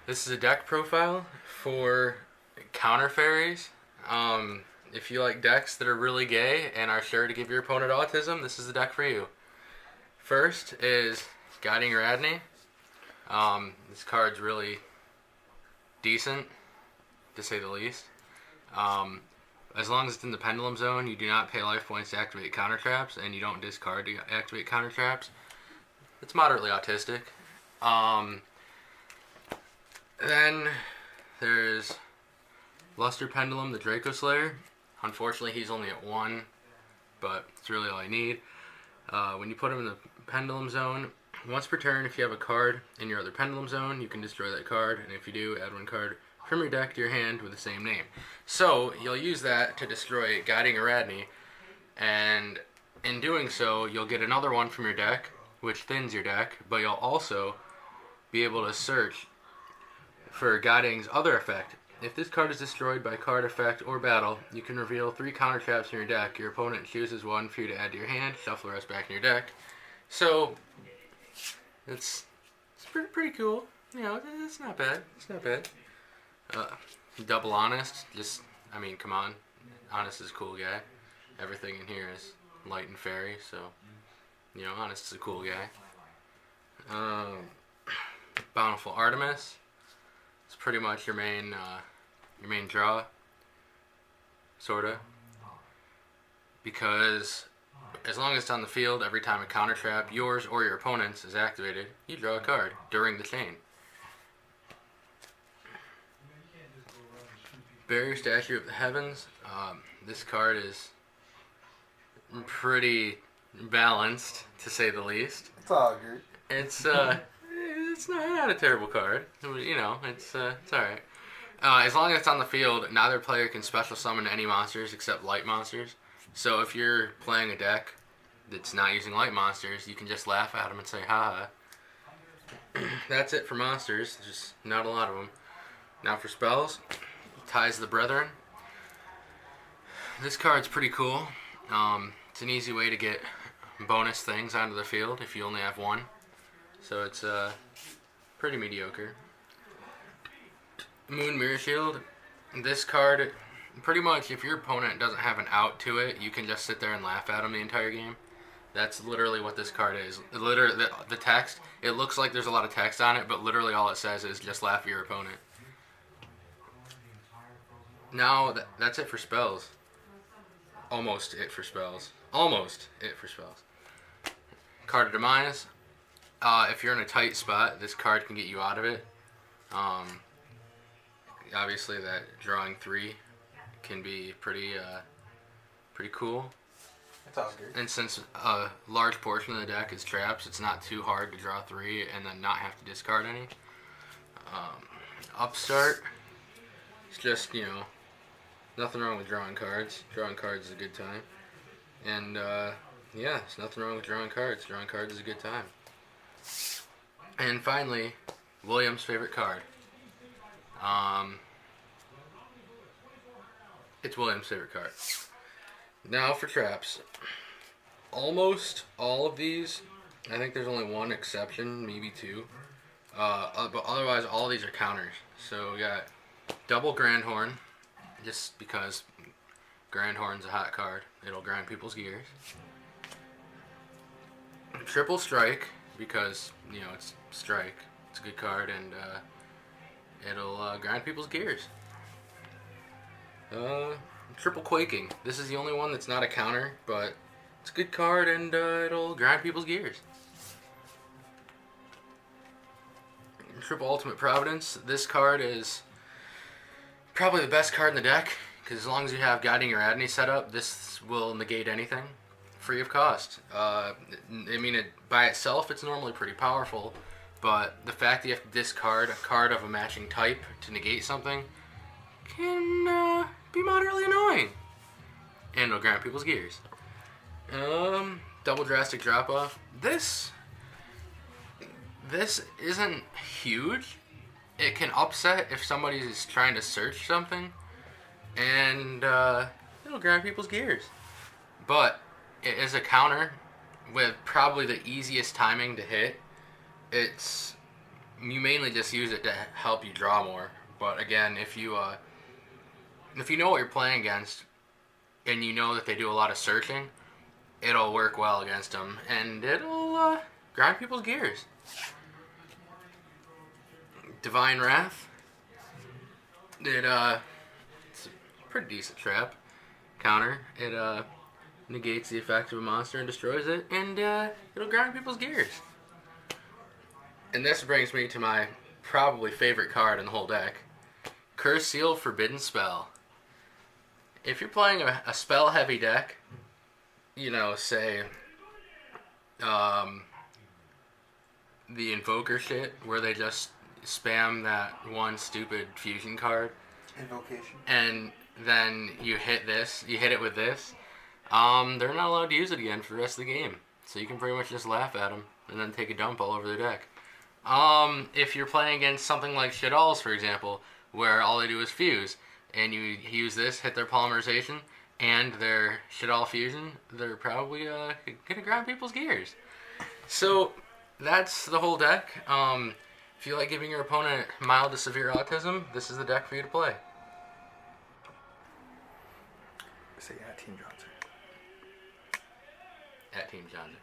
This is a deck profile for counter fairies. If you like decks that are really gay and are sure to give your opponent autism, this is the deck for you. First is Guiding Radney. This card's really decent, to say the least. As long as it's in the Pendulum Zone, you do not pay life points to activate counter traps, and you don't discard to activate counter traps. It's moderately autistic. Then there's Luster Pendulum, the Draco Slayer. Unfortunately, he's only at 1, but it's really all I need. When you put him in the Pendulum Zone, once per turn, if you have a card in your other Pendulum Zone, you can destroy that card, and if you do, add one card from your deck to your hand with the same name. So, you'll use that to destroy Guiding Radney, and in doing so, you'll get another one from your deck, which thins your deck, but you'll also be able to search for Guiding's other effect. If this card is destroyed by card, effect, or battle, you can reveal 3 counter traps in your deck. Your opponent chooses one for you to add to your hand, shuffle the rest back in your deck. So, it's pretty cool. You know, it's not bad. It's not bad. Double Honest, come on. Honest is a cool guy. Everything in here is light and fairy, so, Honest is a cool guy. Bountiful Artemis. It's pretty much your main draw, sorta. Because as long as it's on the field, every time a counter trap, yours or your opponent's, is activated, you draw a card during the chain. Barrier Statue of the Heavens. This card is pretty balanced, to say the least. It's all good. It's not a terrible card. It's alright. As long as it's on the field, neither player can special summon any monsters except light monsters. So if you're playing a deck that's not using light monsters, you can just laugh at them and say, haha. That's it for monsters. There's just not a lot of them. Now for spells, Ties of the Brethren. This card's pretty cool. It's an easy way to get bonus things onto the field if you only have one. So it's pretty mediocre. Moon Mirror Shield. This card, pretty much if your opponent doesn't have an out to it, you can just sit there and laugh at them the entire game. That's literally what this card is. Literally, the text, it looks like there's a lot of text on it, but literally all it says is just laugh at your opponent. Now, that's it for spells. Almost it for spells. Almost it for spells. Card of Demise. If you're in a tight spot, this card can get you out of it. Obviously, that drawing 3 can be pretty cool. It's all good. And since a large portion of the deck is traps, it's not too hard to draw 3 and then not have to discard any. Upstart. It's just, nothing wrong with drawing cards. Drawing cards is a good time. And, there's nothing wrong with drawing cards. Drawing cards is a good time. And finally, William's favorite card. It's William's favorite card. Now for traps. Almost all of these, I think there's only one exception, maybe 2. But otherwise, all of these are counters. So we got double Grandhorn, just because Grandhorn's a hot card. It'll grind people's gears. Triple Strike, because, it's Strike. It's a good card, and it'll grind people's gears. Triple Quaking. This is the only one that's not a counter, but it's a good card, and it'll grind people's gears. Triple Ultimate Providence. This card is probably the best card in the deck, because as long as you have Guiding Radney set up, this will negate anything, free of cost. By itself, it's normally pretty powerful, but the fact that you have to discard a card of a matching type to negate something can be moderately annoying. And it'll grind people's gears. Double Drastic Drop-Off. This isn't huge. It can upset if somebody is trying to search something, and it'll grind people's gears. But it is a counter with probably the easiest timing to hit. It's you mainly just use it to help you draw more. But again, if you know what you're playing against, and you know that they do a lot of searching, it'll work well against them, and it'll grind people's gears. Divine Wrath. It's a pretty decent trap counter. It negates the effect of a monster and destroys it, and it'll grind people's gears. And this brings me to my probably favorite card in the whole deck. Curse Seal Forbidden Spell. If you're playing a spell-heavy deck, you know, say, the Invoker shit, where they just spam that one stupid fusion card. Invocation. And then you hit it with this, they're not allowed to use it again for the rest of the game. So you can pretty much just laugh at them and then take a dump all over their deck. If you're playing against something like Shaddolls, for example, where all they do is fuse, and you use this, hit their polymerization, and their Shaddol fusion, they're probably gonna grind people's gears. So that's the whole deck. If you like giving your opponent mild to severe autism, this is the deck for you to play. Say Team Johnson. Team Johnson.